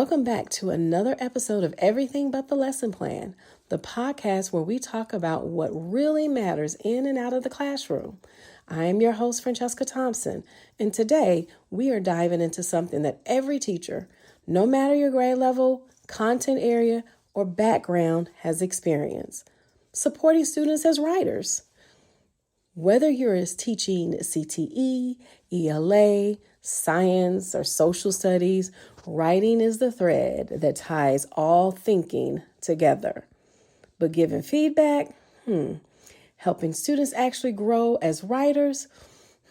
Welcome back to another episode of Everything But the Lesson Plan, the podcast where we talk about what really matters in and out of the classroom. I am your host, Franchesca Thompson, and today we are diving into something that every teacher, no matter your grade level, content area, or background, has experienced: supporting students as writers. Whether you're teaching CTE, ELA, science, or social studies, writing is the thread that ties all thinking together. But giving feedback, helping students actually grow as writers,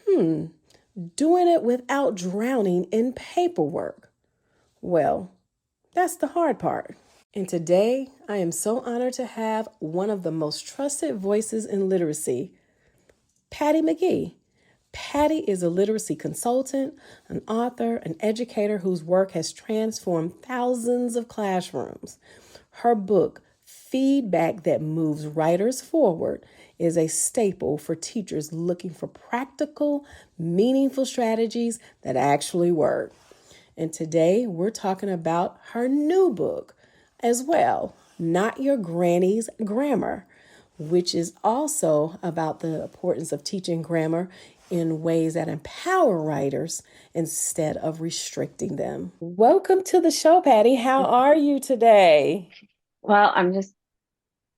doing it without drowning in paperwork. Well, that's the hard part. And today, I am so honored to have one of the most trusted voices in literacy, Patty McGee. Patty is a literacy consultant, an author, an educator whose work has transformed thousands of classrooms. Her book, Feedback That Moves Writers Forward, is a staple for teachers looking for practical, meaningful strategies that actually work. And today we're talking about her new book as well, Not Your Granny's Grammar, which is also about the importance of teaching grammar in ways that empower writers instead of restricting them. Welcome to the show, Patty. How are you today? Well, I'm just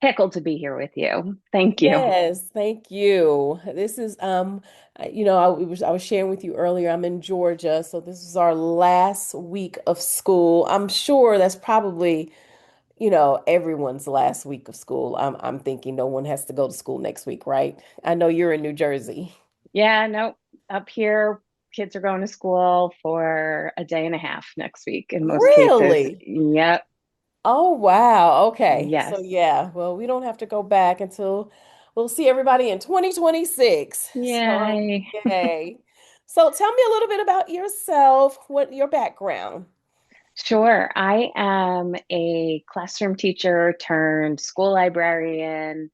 tickled to be here with you. Thank you. Yes, thank you. This is I was sharing with you earlier, I'm in Georgia, so this is our last week of school. I'm sure that's probably, everyone's last week of school. I'm thinking no one has to go to school next week, right? I know you're in New Jersey. Yeah, no, up here, kids are going to school for a day and a half next week in most cases. Really? Yep. Oh, wow. Okay. So Yes. yeah, well, we don't have to go back until we'll see everybody in 2026. So, Yay. yay. So tell me a little bit about yourself, what your background. Sure. I am a classroom teacher turned school librarian,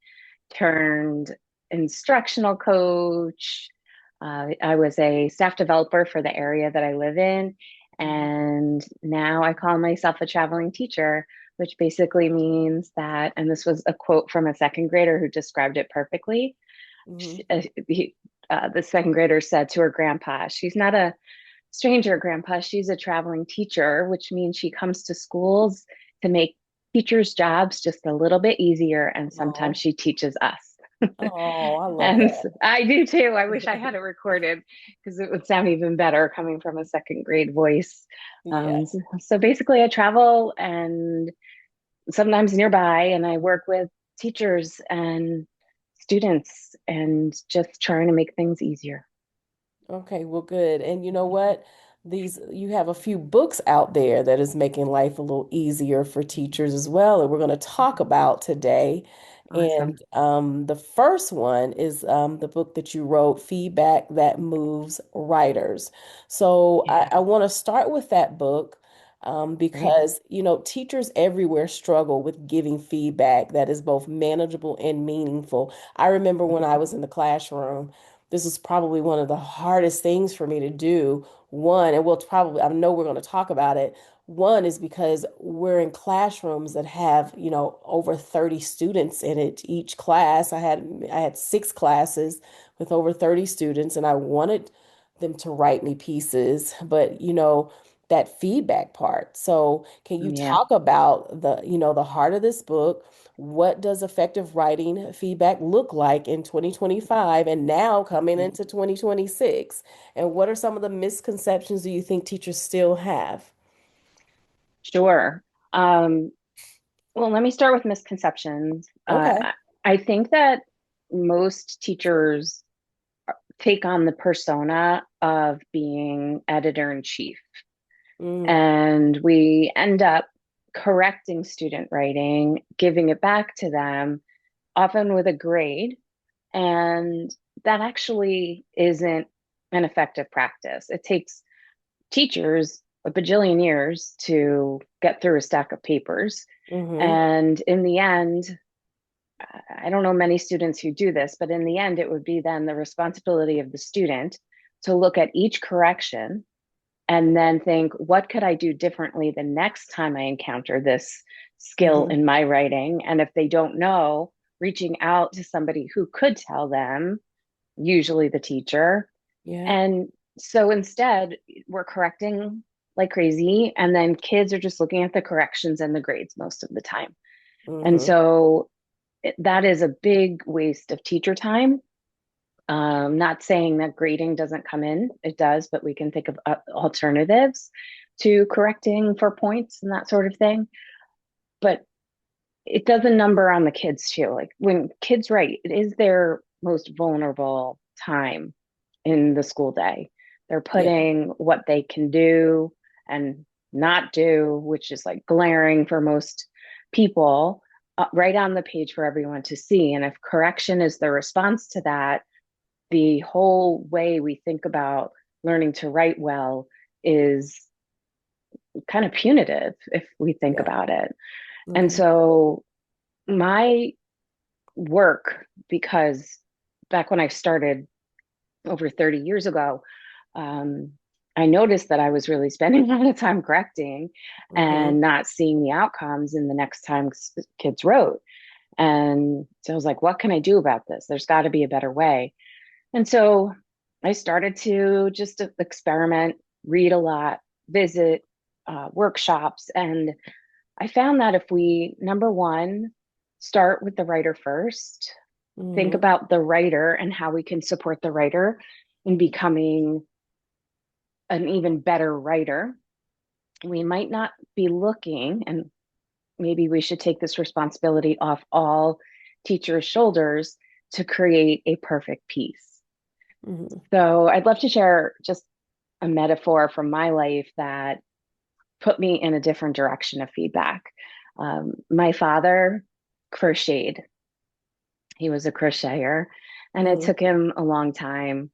turned instructional coach. I was a staff developer for the area that I live in. And now I call myself a traveling teacher, which basically means that, and this was a quote from a second grader who described it perfectly. Mm-hmm. The second grader said to her grandpa, "She's not a stranger, Grandpa. She's a traveling teacher, which means she comes to schools to make teachers' jobs just a little bit easier. And sometimes Oh, she teaches us." oh, I love And that. I do too. I wish I had it recorded because it would sound even better coming from a second grade voice. Yeah. So basically, I travel and sometimes nearby, and I work with teachers and students and just trying to make things easier. Okay, well, good. And you know what? You have a few books out there that is making life a little easier for teachers as well, that we're going to talk about today. Awesome. And the first one is the book that you wrote, Feedback That Moves Writers. So Yeah, I want to start with that book great. because, teachers everywhere struggle with giving feedback that is both manageable and meaningful. I remember when I was in the classroom, this is probably one of the hardest things for me to do. One, and we'll probably, I know we're going to talk about it. One is because we're in classrooms that have, over 30 students in it each class. I had six classes with over 30 students, and I wanted them to write me pieces, but that feedback part. So, can you Yeah. talk about the heart of this book? What does effective writing feedback look like in 2025 and now coming into 2026? And what are some of the misconceptions do you think teachers still have? Sure. Um, well, let me start with misconceptions. Okay. I think that most teachers take on the persona of being editor in chief, Mm, and we end up correcting student writing, giving it back to them, often with a grade. And that actually isn't an effective practice. It takes teachers a bajillion years to get through a stack of papers. hmm And in the end, I don't know many students who do this, but in the end, it would be then the responsibility of the student to look at each correction and then think, what could I do differently the next time I encounter this skill Mm-hmm. in my writing? And if they don't know, reaching out to somebody who could tell them, usually the teacher. Yeah. And so instead, we're correcting like crazy. And then kids are just looking at the corrections and the grades most of the time. And Mm-hmm. so that is a big waste of teacher time. Not saying that grading doesn't come in, it does, but we can think of alternatives to correcting for points and that sort of thing. But it does a number on the kids too. Like when kids write, it is their most vulnerable time in the school day. They're Yeah. putting what they can do and not do, which is like glaring for most people, right on the page for everyone to see. And if correction is the response to that, the whole way we think about learning to write well is kind of punitive if we think Yeah. about it. And Okay. so my work, because back when I started over 30 years ago, um, I noticed that I was really spending a lot of time correcting Mm-hmm. and not seeing the outcomes in the next time kids wrote. And so I was like, what can I do about this? There's got to be a better way. And so I started to just experiment, read a lot, visit workshops. And I found that if we, number one, start with the writer first, think Mm-hmm. about the writer and how we can support the writer in becoming an even better writer, we might not be looking, and maybe we should take this responsibility off all teachers' shoulders to create a perfect piece. Mm-hmm. So I'd love to share just a metaphor from my life that put me in a different direction of feedback. My father crocheted. He was a crocheter, and it Mm-hmm. took him a long time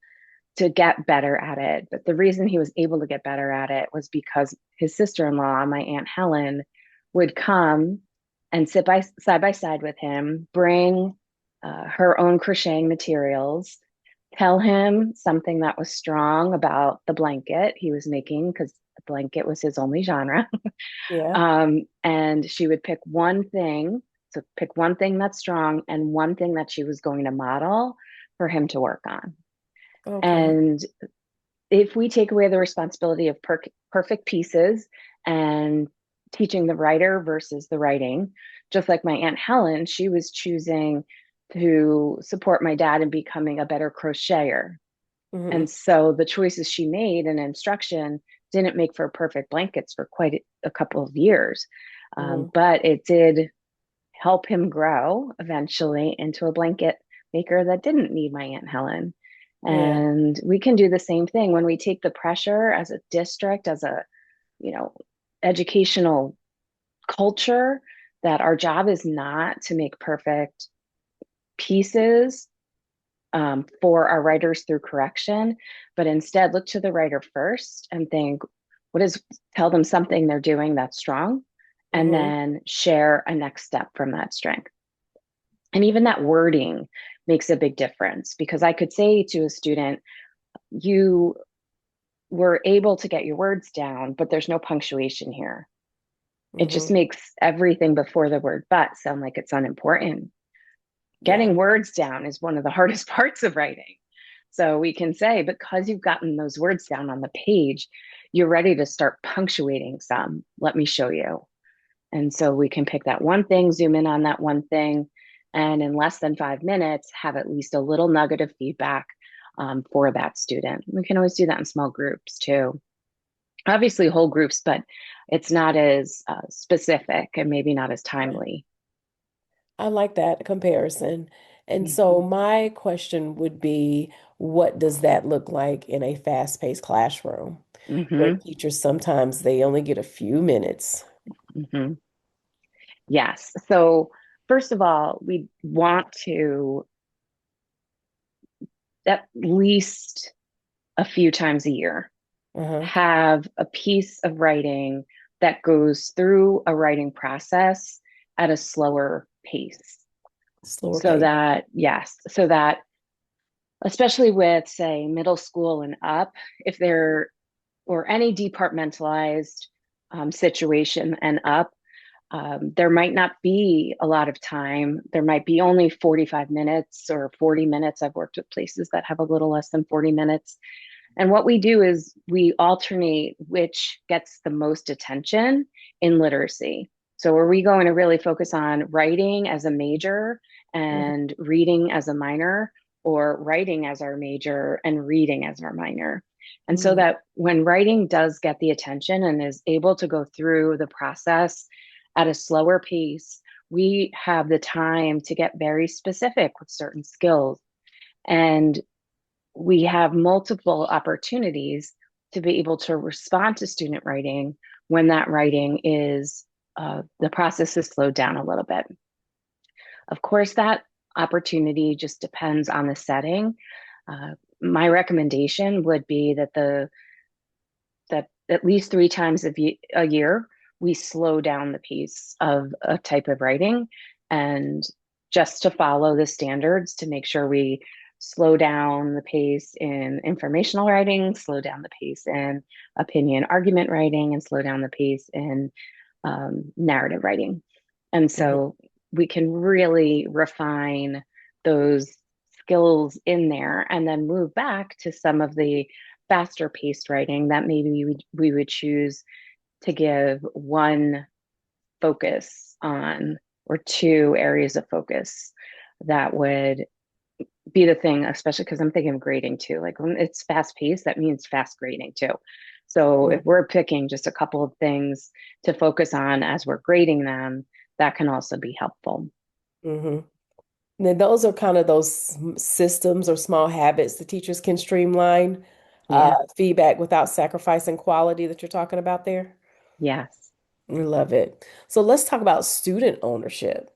to get better at it. But the reason he was able to get better at it was because his sister in law, my Aunt Helen, would come and sit by side by side with him, bring her own crocheting materials, tell him something that was strong about the blanket he was making, because the blanket was his only genre. Yeah. And she would pick one thing, so pick one thing that's strong and one thing that she was going to model for him to work on. Okay. And if we take away the responsibility of perfect pieces and teaching the writer versus the writing, just like my Aunt Helen, she was choosing to support my dad in becoming a better crocheter. Mm-hmm. And so the choices she made in instruction didn't make for perfect blankets for quite a couple of years. Mm-hmm. But it did help him grow eventually into a blanket maker that didn't need my Aunt Helen. Yeah. And we can do the same thing when we take the pressure as a district, as a, you know, educational culture, that our job is not to make perfect pieces for our writers through correction, but instead look to the writer first and think, what is, tell them something they're doing that's strong, and Mm-hmm. then share a next step from that strength. And even that wording makes a big difference, because I could say to a student, you were able to get your words down, but there's no punctuation here. It just Mm-hmm. makes everything before the word but sound like it's unimportant. Yeah. Getting words down is one of the hardest parts of writing. So we can say, because you've gotten those words down on the page, you're ready to start punctuating some. Let me show you. And so we can pick that one thing, zoom in on that one thing, and in less than 5 minutes, have at least a little nugget of feedback for that student. We can always do that in small groups too. Obviously, whole groups, but it's not as specific and maybe not as Yeah. timely. I like that comparison. And so Mhm. my question would be, what does that look like in a fast-paced classroom where Mhm. teachers sometimes they only get a few minutes? Mhm. Yes. So, first of all, we want to at least a few times a year Uh-huh. have a piece of writing that goes through a writing process at a slower pace. Slower So pace. that, yes, so that especially with, say, middle school and up, if they're or any departmentalized situation and up, there might not be a lot of time. There might be only 45 minutes or 40 minutes. I've worked with places that have a little less than 40 minutes. And what we do is we alternate which gets the most attention in literacy. So are we going to really focus on writing as a major and reading as a minor, or writing as our major and reading as our minor? And so Mm-hmm. that when writing does get the attention and is able to go through the process at a slower pace, we have the time to get very specific with certain skills. And we have multiple opportunities to be able to respond to student writing when that writing is, the process is slowed down a little bit. Of course, that opportunity just depends on the setting. My recommendation would be that at least 3 times a year we slow down the pace of a type of writing, and just to follow the standards to make sure we slow down the pace in informational writing, slow down the pace in opinion argument writing, and slow down the pace in narrative writing. And so we can really refine those skills in there and then move back to some of the faster paced writing that maybe we would choose to give one focus on, or two areas of focus that would be the thing, especially because I'm thinking of grading too. Like when it's fast paced, that means fast grading too. So if we're picking just a couple of things to focus on as we're grading them, that can also be helpful. Mm-hmm. Now, those are kind of those systems or small habits the teachers can streamline Yeah. feedback without sacrificing quality that you're talking about there. Yes. I love it. So let's talk about student ownership.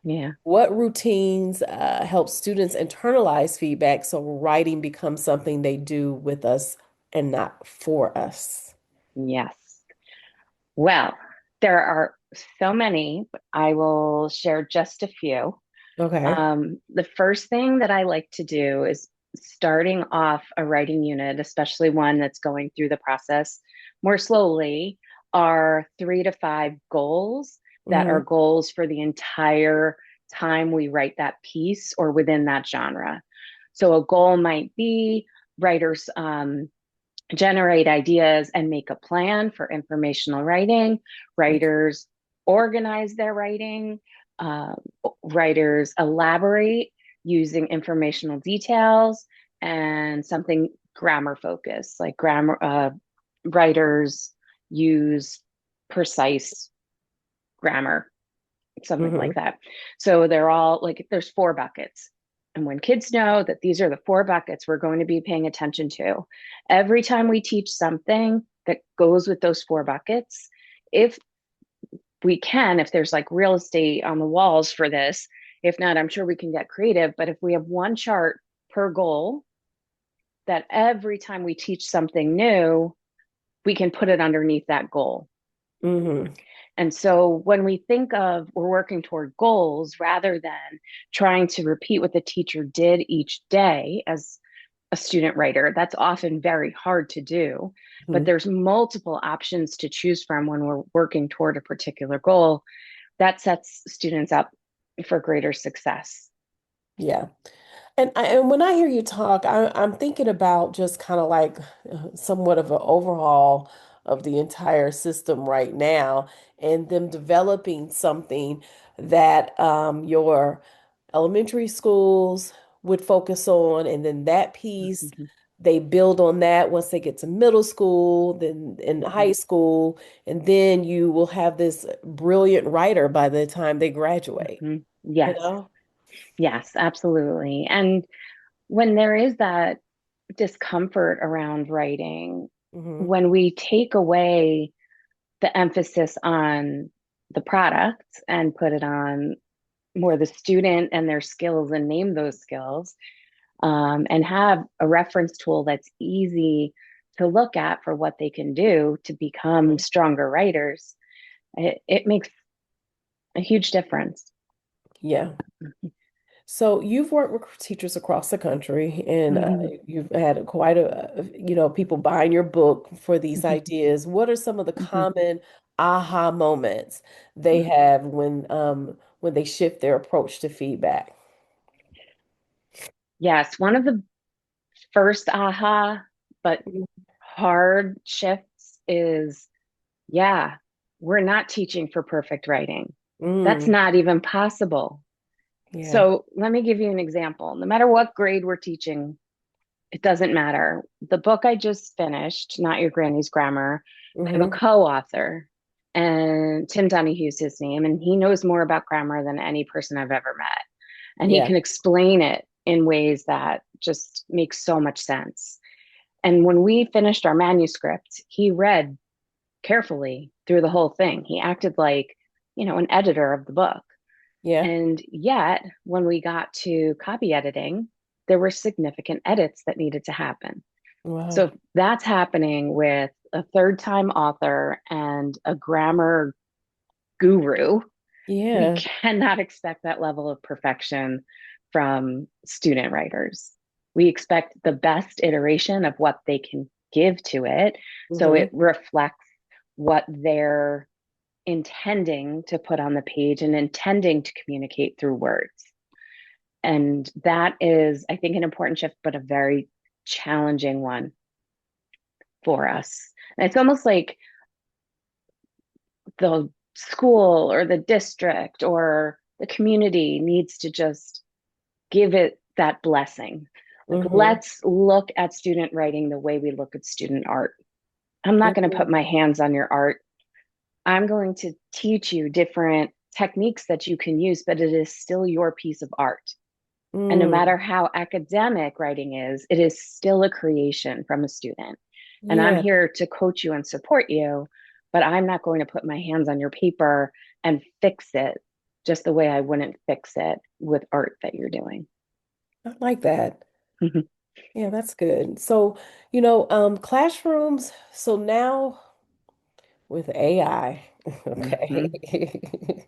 Yeah. What routines help students internalize feedback so writing becomes something they do with us and not for us? Yes. Well, there are so many, but I will share just a few. Okay. The first thing that I like to do is starting off a writing unit, especially one that's going through the process more slowly, are 3 to 5 goals that Hmm. are goals for the entire time we write that piece or within that genre. So a goal might be writers generate ideas and make a plan for informational writing. Writers organize their writing. Uh, Writers elaborate using informational details and something grammar focused, like grammar. Writers use precise grammar, something like Hmm. that. So they're all like, there's 4 buckets. And when kids know that these are the 4 buckets we're going to be paying attention to, every time we teach something that goes with those 4 buckets, if we can, if there's like real estate on the walls for this, if not, I'm sure we can get creative. But if we have one chart per goal, that every time we teach something new, we can put it underneath that goal. Hmm. And so when we think of we're working toward goals rather than trying to repeat what the teacher did each day as a student writer, that's often very hard to do. But Hmm. there's multiple options to choose from when we're working toward a particular goal. That sets students up for greater success. Yeah. And when I hear you talk, I'm thinking about just kind of like somewhat of an overhaul of the entire system right now, and them developing something that your elementary schools would focus on, and then that piece Mhm, they build on that once they get to middle school, then in high mhm, school, and then you will have this brilliant writer by the time they graduate, mhm. you Yes, know? yes, absolutely. And when there is that discomfort around writing, Hmm. when we take away the emphasis on the product and put it on more the student and their skills and name those skills, and have a reference tool that's easy to look at for what they can do to become stronger writers, it makes a huge difference. Yeah. So you've worked with teachers across the country, and Mhm. you've had quite people buying your book for these ideas. What are some of the Mhm. common aha moments they Mhm. have when they shift their approach to feedback? Yes, one of the first aha, but hard shifts is, yeah, we're not teaching for perfect writing. That's Mm, not even possible. yeah. So let me give you an example. No matter what grade we're teaching, it doesn't matter. The book I just finished, Not Your Granny's Grammar, I have a Hmm. co-author, and Tim Donohue's his name, and he knows more about grammar than any person I've ever met. And he Yeah. can explain it in ways that just make so much sense. And when we finished our manuscript, he read carefully through the whole thing. He acted like, an editor of the book. Yeah. And yet, when we got to copy editing, there were significant edits that needed to happen. So Wow. if that's happening with a third time author and a grammar guru, we Yeah. cannot expect that level of perfection from student writers. We expect the best iteration of what they can give to it so Hmm. it reflects what they're intending to put on the page and intending to communicate through words. And that is, I think, an important shift, but a very challenging one for us. And it's almost like the school or the district or the community needs to just give it that blessing. Like, Hmm. let's look at student writing the way we look at student art. I'm not going to put Hmm. my hands on your art. I'm going to teach you different techniques that you can use, but it is still your piece of art. And no Mm. matter how academic writing is, it is still a creation from a student. And I'm Yeah. here to coach you and support you, but I'm not going to put my hands on your paper and fix it just the way I wouldn't fix it with art that you're doing. I like that. Mhm. Yeah, that's good. So, classrooms, so now with AI, Mhm. okay.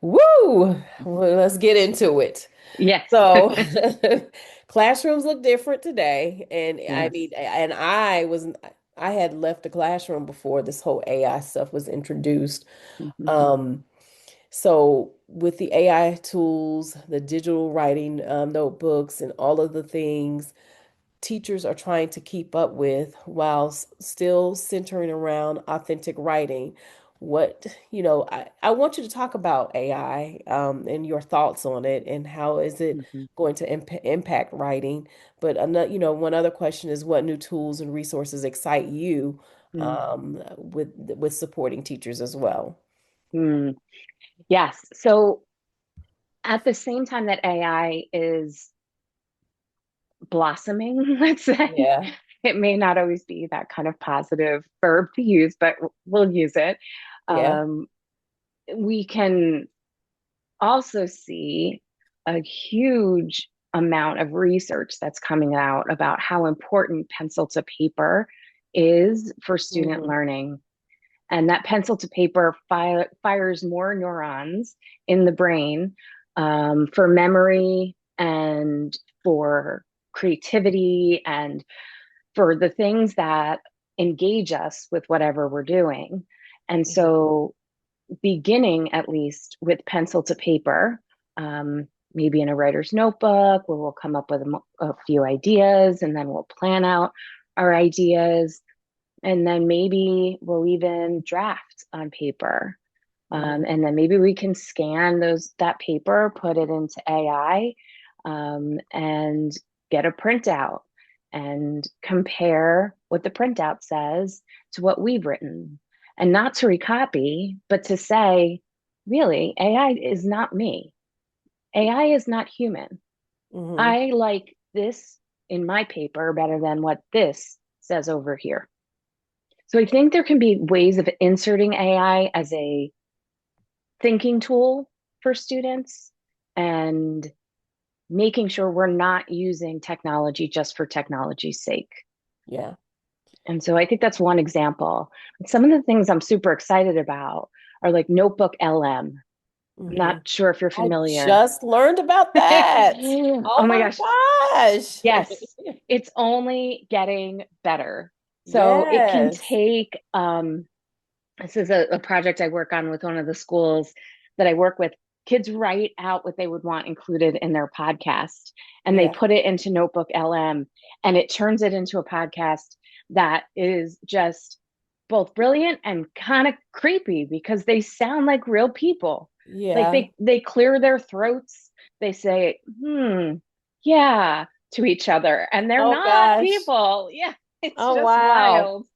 Woo! Well, let's get into it. Yes. So, classrooms look different today, and I Yes. mean, and I had left the classroom before this whole AI stuff was introduced. Mhm. Um, so with the AI tools, the digital writing notebooks, and all of the things teachers are trying to keep up with while still centering around authentic writing. I want you to talk about AI and your thoughts on it and how is it Mhm. going to impact writing. But another, one other question is what new tools and resources excite you Mm. with supporting teachers as well? Mm. Yes. So at the same time that AI is blossoming, let's say, Yeah, it may not always be that kind of positive verb to use, but we'll use it. yeah. Um, we can also see a huge amount of research that's coming out about how important pencil to paper is for student Hmm. learning. And that pencil to paper fires more neurons in the brain for memory and for creativity and for the things that engage us with whatever we're doing. And so, beginning at least with pencil to paper, maybe in a writer's notebook where we'll come up with a few ideas and then we'll plan out our ideas. And then maybe we'll even draft on paper. Hmm. And then maybe we can scan that paper, put it into AI, and get a printout and compare what the printout says to what we've written. And not to recopy, but to say, really, AI is not me. AI is not human. Hmm. I like this in my paper better than what this says over here. So I think there can be ways of inserting AI as a thinking tool for students and making sure we're not using technology just for technology's sake. Yeah. And so I think that's one example. Some of the things I'm super excited about are like Notebook LM. I'm Hmm. not sure if you're I familiar. just learned about that. Oh Oh my my gosh. gosh. Yes, it's only getting better. So it can Yes. take, this is a project I work on with one of the schools that I work with. Kids write out what they would want included in their podcast and they Yeah. put it into Notebook LM and it turns it into a podcast that is just both brilliant and kind of creepy because they sound like real people. Like Yeah. they clear their throats, they say, yeah, to each other, and they're Oh not gosh. people. Yeah, it's Oh just wow. wild.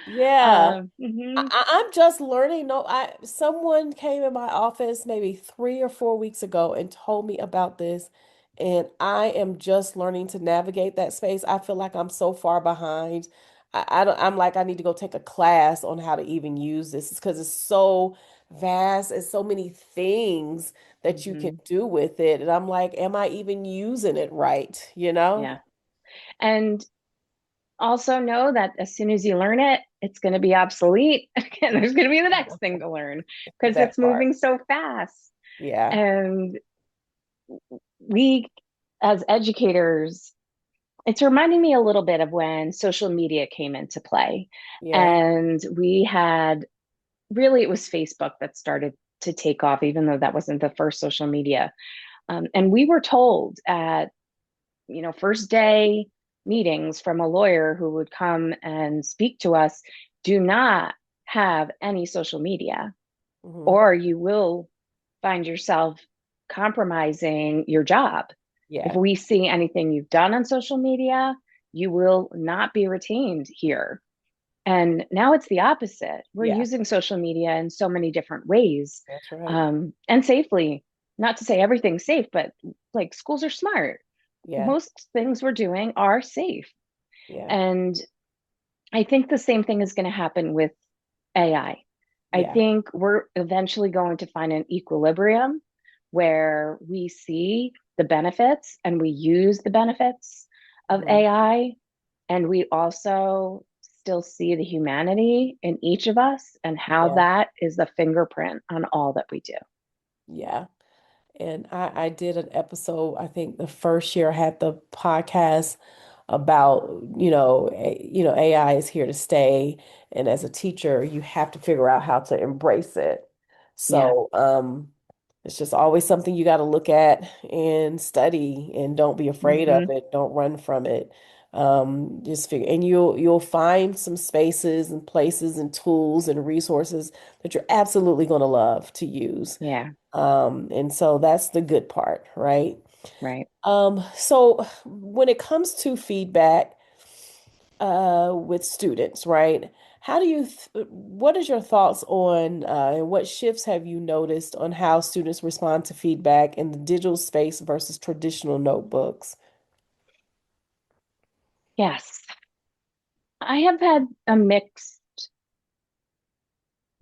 Yeah. Mhm. I'm just learning. No, someone came in my office maybe 3 or 4 weeks ago and told me about this, and I am just learning to navigate that space. I feel like I'm so far behind. I don't, I'm like I need to go take a class on how to even use this because it's so vast and so many things that you can Mhm. do with it. And I'm like, am I even using it right? You know? Yeah. And also know that as soon as you learn it, it's going to be obsolete. And there's going to be the next thing to learn because it's That part. moving so fast. Yeah. And we, as educators, it's reminding me a little bit of when social media came into play. Yeah. And we had really, it was Facebook that started to take off, even though that wasn't the first social media. And we were told at first day meetings from a lawyer who would come and speak to us, do not have any social media, Hmm. or you will find yourself compromising your job. If Yeah. we see anything you've done on social media, you will not be retained here. And now it's the opposite. We're Yeah. using social media in so many different ways, That's right. and safely. Not to say everything's safe, but like schools are smart. Yeah. Most things we're doing are safe. Yeah. And I think the same thing is going to happen with AI. I Yeah. think we're eventually going to find an equilibrium where we see the benefits and we use the benefits of Hmm. AI, and we also still see the humanity in each of us and how Yeah. that is the fingerprint on all that we do. Yeah. And I did an episode, I think the first year I had the podcast about, AI is here to stay. And as a teacher, you have to figure out how to embrace it. Yeah. So, it's just always something you got to look at and study and don't be afraid of Hmm. it. Don't run from it. Just figure, and you'll find some spaces and places and tools and resources that you're absolutely going to love to use. Yeah. And so that's the good part, right? Right. So when it comes to feedback with students, right? How do you what is your thoughts on and what shifts have you noticed on how students respond to feedback in the digital space versus traditional notebooks? Yes. I have had a mixed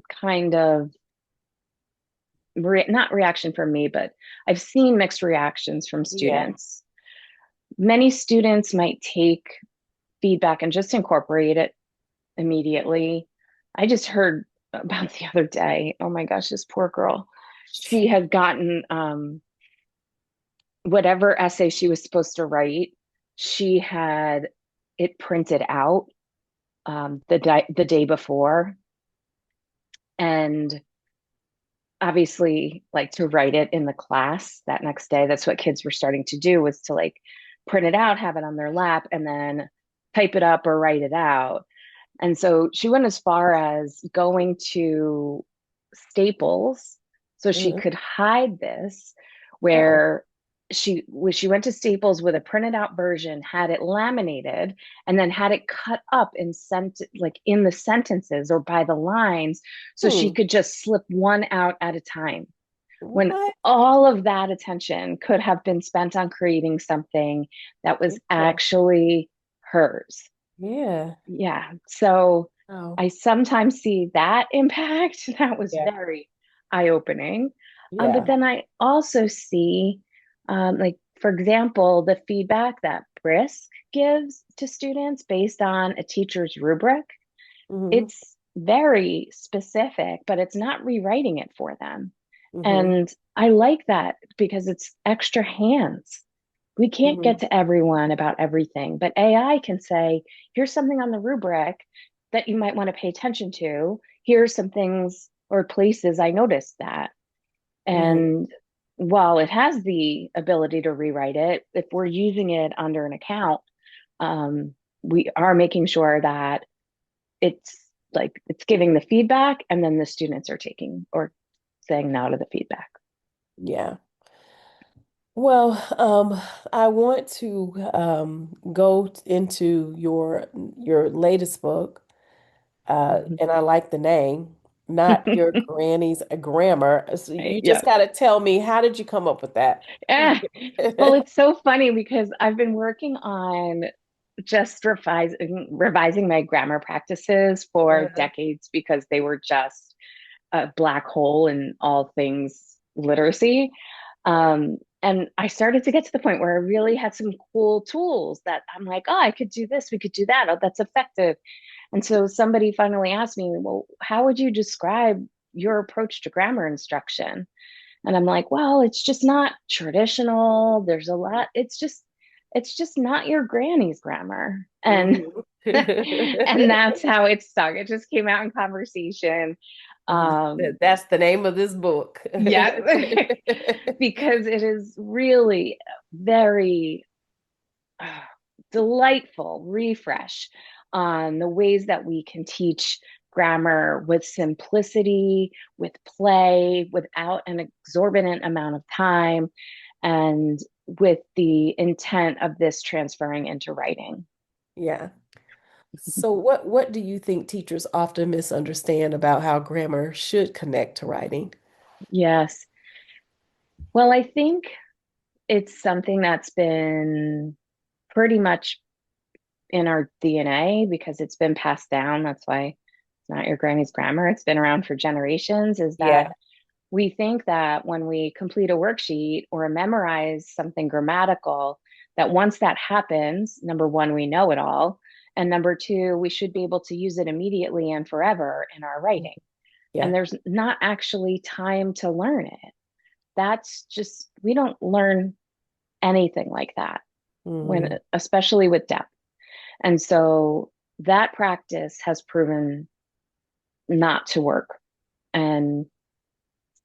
kind of not reaction from me, but I've seen mixed reactions from Yeah. students. Many students might take feedback and just incorporate it immediately. I just heard about the other day. Oh my gosh, this poor girl. She had gotten whatever essay she was supposed to write, she had it printed out the day before, and obviously like to write it in the class that next day. That's what kids were starting to do, was to like print it out, have it on their lap, and then type it up or write it out. And so she went as far as going to Staples so she Mhm. could hide this, Uh-oh. where she went to Staples with a printed out version, had it laminated, and then had it cut up and sent like in the sentences or by the lines so she Hmm. could just slip one out at a time, when What? all of that attention could have been spent on creating something that was Yeah. actually hers. Yeah. Yeah. So Oh. I sometimes see that impact. That was Yeah. very eye opening. But Yeah. then I also see, like, for example, the feedback that Brisk gives to students based on a teacher's rubric. Hmm. It's very specific, but it's not rewriting it for them. Mm-hmm. And I like that because it's extra hands. We can't get Mm-hmm. to everyone about everything, but AI can say, here's something on the rubric that you might want to pay attention to. Here's some things or places I noticed that. Mm-hmm. And while it has the ability to rewrite it, if we're using it under an account, um, we are making sure that it's it's giving the feedback and then the students are taking or saying no to the feedback. Yeah. Well, I want to go into your latest book, and I like the name, Not Your Granny's Grammar. So you Yeah. just got to tell me, how did you come up with that? Yeah. Well, it's so funny because I've been working on just revising my grammar practices for Uh-huh. decades because they were just a black hole in all things literacy. And I started to get to the point where I really had some cool tools that I'm like, oh, I could do this, we could do that. Oh, that's effective. And so somebody finally asked me, well, how would you describe your approach to grammar instruction? And I'm like, well, it's just not traditional. There's a lot, it's just not your granny's grammar. And Mhm. and that's how it stuck. It just came out in conversation. Um, That's the name of this book. yeah, because it is really very uh, delightful refresh on the ways that we can teach grammar with simplicity, with play, without an exorbitant amount of time, and with the intent of this transferring into writing. Yeah. So what do you think teachers often misunderstand about how grammar should connect to writing? Yes. Well, I think it's something that's been pretty much in our DNA because it's been passed down. That's why it's not your granny's grammar. It's been around for generations. Is that Yeah. we think that when we complete a worksheet or memorize something grammatical, that once that happens, number one, we know it all. And number two, we should be able to use it immediately and forever in our writing. And Yeah. there's not actually time to learn it. That's just, we don't learn anything like that when, Hmm. especially with depth. And so that practice has proven not to work. And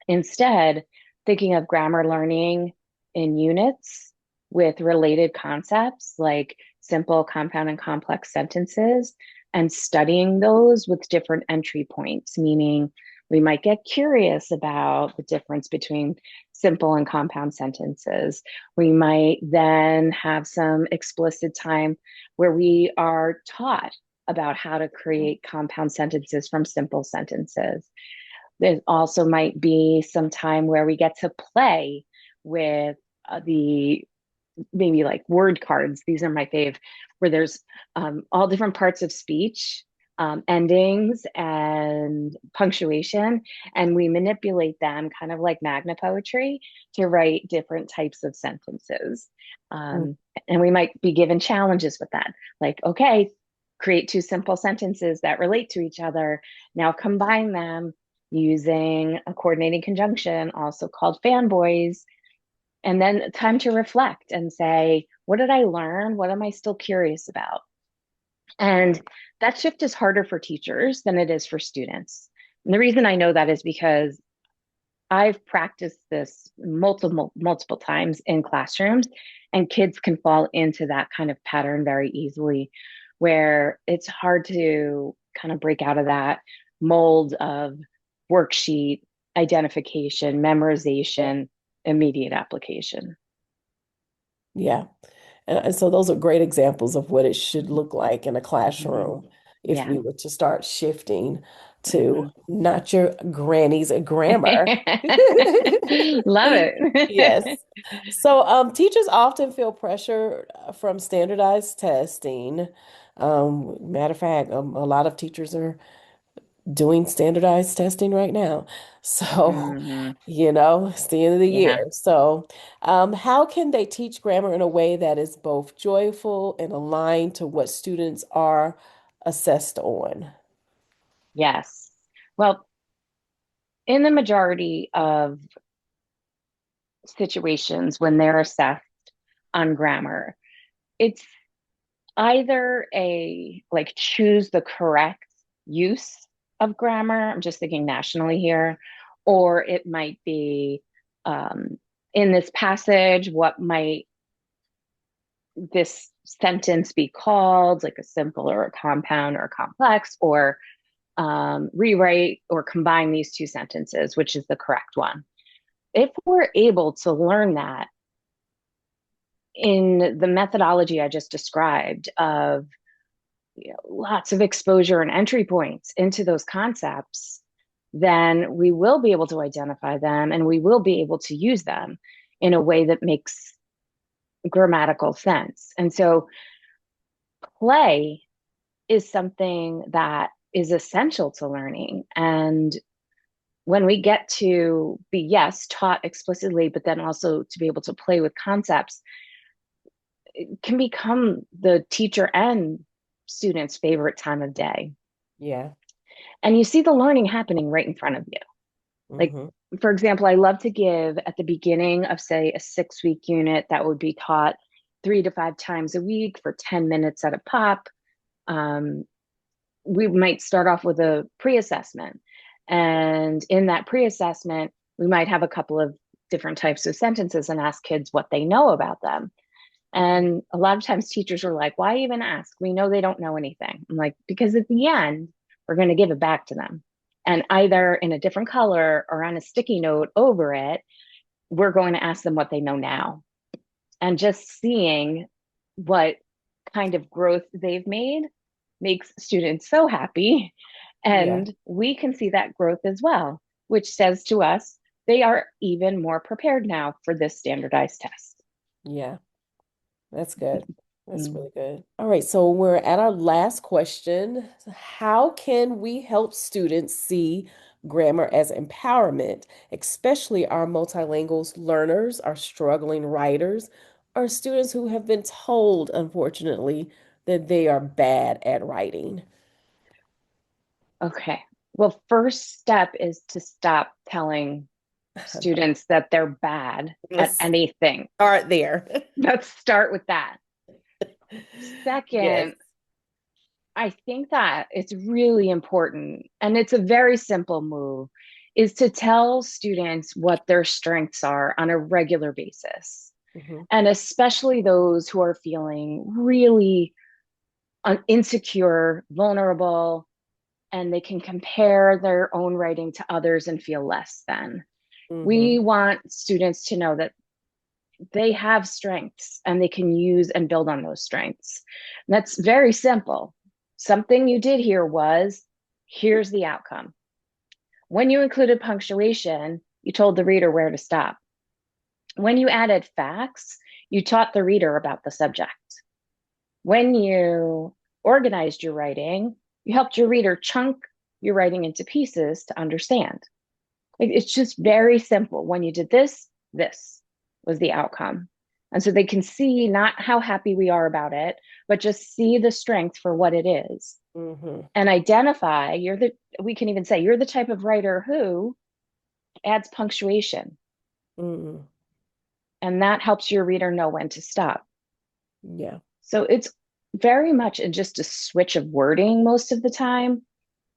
instead, thinking of grammar learning in units with related concepts like simple, compound, and complex sentences, and studying those with different entry points, meaning we might get curious about the difference between simple and compound sentences. We might then have some explicit time where we are taught about how to create compound sentences from simple sentences. There also might be some time where we get to play with the maybe like word cards. These are my fave, where there's all different parts of speech, endings, and punctuation. And we manipulate them kind of like Magna poetry to write different types of sentences. Um, and we might be given challenges with that. Like, okay, create two simple sentences that relate to each other. Now combine them using a coordinating conjunction, also called fanboys, and then time to reflect and say, what did I learn? What am I still curious about? And that shift is harder for teachers than it is for students. And the reason I know that is because I've practiced this multiple times in classrooms, and kids can fall into that kind of pattern very easily, where it's hard to kind of break out of that mold of worksheet identification, memorization, immediate application. Yeah. And so those are great examples of what it should look like in a Mhm. classroom if Yeah. we were to start shifting to Mhm. not your granny's grammar. Love it. Yes. So teachers often feel pressure from standardized testing. Matter of fact, a lot of teachers are doing standardized testing right now. So, Hmm. it's the end of the Yeah. year. So, how can they teach grammar in a way that is both joyful and aligned to what students are assessed on? Yes. Well, in the majority of situations when they're assessed on grammar. It's either a like choose the correct use of grammar. I'm just thinking nationally here, or it might be in this passage, what might this sentence be called, like a simple or a compound or a complex, or rewrite or combine these two sentences, which is the correct one. If we're able to learn that in the methodology I just described of lots of exposure and entry points into those concepts, then we will be able to identify them and we will be able to use them in a way that makes grammatical sense. And so play is something that is essential to learning. And when we get to be, yes, taught explicitly, but then also to be able to play with concepts, it can become the teacher and student's favorite time of day. Yeah. And you see the learning happening right in front of you. Like, Mm-hmm. for example, I love to give at the beginning of, say, a 6 week unit that would be taught 3 to 5 times a week for 10 minutes at a pop. Um, we might start off with a pre-assessment. And in that pre-assessment, we might have a couple of different types of sentences and ask kids what they know about them. And a lot of times teachers are like, why even ask? We know they don't know anything. I'm like, because at the end, we're going to give it back to them. And either in a different color or on a sticky note over it, we're going to ask them what they know now. And just seeing what kind of growth they've made makes students so happy. Yeah. And we can see that growth as well, which says to us, they are even more prepared now for this standardized test. Yeah. That's good. That's Mm. really good. All right, so we're at our last question. How can we help students see grammar as empowerment, especially our multilingual learners, our struggling writers, our students who have been told, unfortunately, that they are bad at writing? Okay. Well, first step is to stop telling students that they're bad at Let's anything. start there. Let's start with that. Yes. Second, I think that it's really important, and it's a very simple move, is to tell students what their strengths are on a regular basis. Hmm. And especially those who are feeling really insecure, vulnerable, and they can compare their own writing to others and feel less than. We Hmm. want students to know that they have strengths and they can use and build on those strengths. And that's very simple. Something you did here was here's the outcome. When you included punctuation, you told the reader where to stop. When you added facts, you taught the reader about the subject. When you organized your writing, you helped your reader chunk your writing into pieces to understand. It's just very simple. When you did this, this was the outcome. And so they can see not how happy we are about it, but just see the strength for what it is Hmm. and identify we can even say you're the type of writer who adds punctuation. Hmm. And that helps your reader know when to stop. Yeah. So it's very much just a switch of wording most of the time.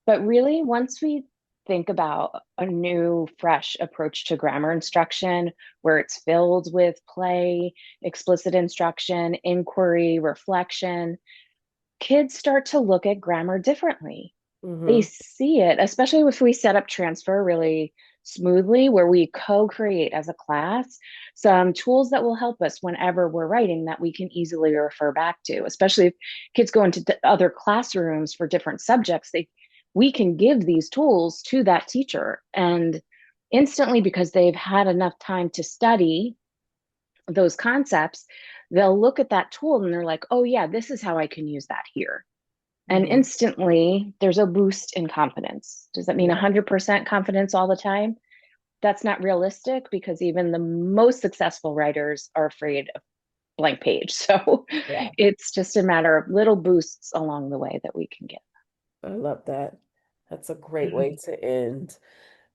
But really, once we think about a new, fresh approach to grammar instruction, where it's filled with play, explicit instruction, inquiry, reflection, kids start to look at grammar differently. They Hmm. see it, especially if we set up transfer really smoothly, where we co create as a class some tools that will help us whenever we're writing that we can easily refer back to, especially if kids go into other classrooms for different subjects. We can give these tools to that teacher and instantly, because they've had enough time to study those concepts, they'll look at that tool and they're like, oh, yeah, this is how I can use that here. And Hmm. instantly there's a boost in confidence. Does that mean Yeah. 100% confidence all the time? That's not realistic because even the most successful writers are afraid of blank page. So Yeah. it's just a matter of little boosts along the way that we can get. I love that. That's a great way to end.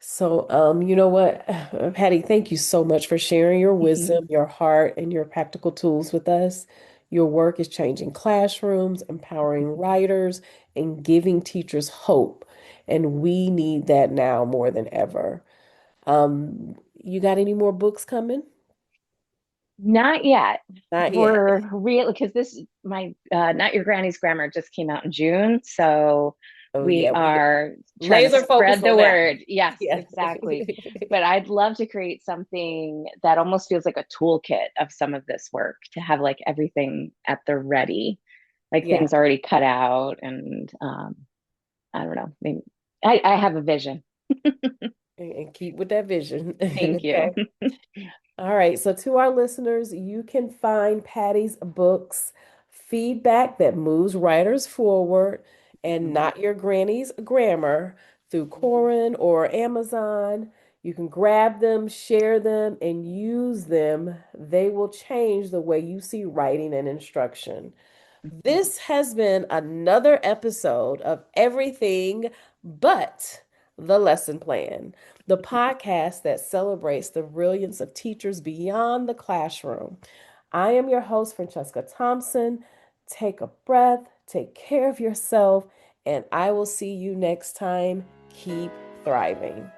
So, you know what, Patty, thank you so much for sharing your wisdom, your heart, and your practical tools with us. Your work is changing classrooms, empowering writers, and giving teachers hope. And we need that now more than ever. You got any more books coming? Not yet. Not yet. We're real because this my Not Your Granny's Grammar just came out in June, so Oh, we yeah, we are trying to laser focused spread on the that word. one. Yes, Yeah. exactly. But I'd love to create something that almost feels like a toolkit of some of this work to have like everything at the ready, like Yeah. things already cut out, and I don't know. Maybe I have a vision. And keep with that vision. Thank you. Okay. All right. So, to our listeners, you can find Patty's books, Feedback That Moves Writers Forward, and Mhm. Not Your Granny's Grammar through Corin or Amazon. You can grab them, share them, and use them. They will change the way you see writing and instruction. This has been another episode of Everything But the Lesson Plan, the podcast that celebrates the brilliance of teachers beyond the classroom. I am your host, Franchesca Thompson. Take a breath, take care of yourself, and I will see you next time. Keep thriving.